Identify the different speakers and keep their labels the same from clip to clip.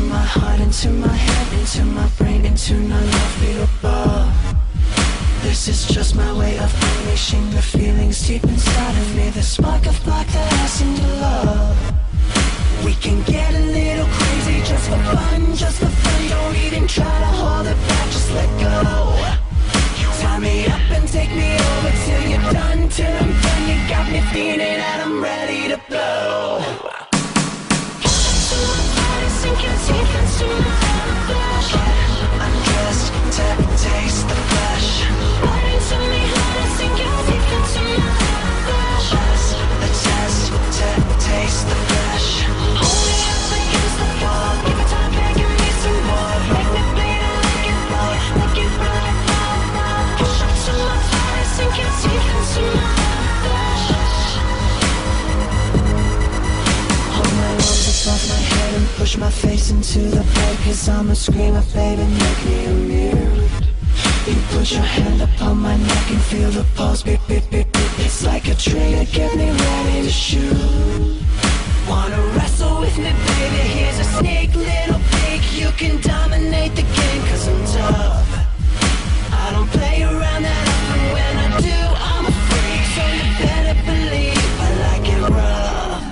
Speaker 1: my heart, into my head, into my brain, into my love beat above. This is just my way of unleashing the feelings deep inside of me, the spark of black that I seem to love. We can get a little crazy just for fun, just for fun. Don't even try to hold it back, just let go. Tie me up and take me over till you're done, till I'm done. You got me feeling that I'm ready to blow. To my body, sink your teeth into my flesh. Undressed to taste the flesh. Bite into me hard, sink your teeth into my flesh. Pass the test to taste the flesh. Hold me up against the wall, give me time, back, give me some more. Make me bleed and make it raw, make it raw. Push up to my body, sink your teeth into my flesh. Hold my arms above my head and push my face into the bed, 'cause I'm a screamer, baby, make me immune. You put your hand upon my neck and feel the pulse beat, beat, beat, beat. It's like a trigger, get me ready to shoot. Wanna wrestle with me, baby? Here's a sneak, little peek. You can dominate the game, 'cause I'm tough. I don't play around that often. When I do, I'm a freak, so you better believe I like it rough.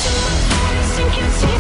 Speaker 1: So my body sink your teeth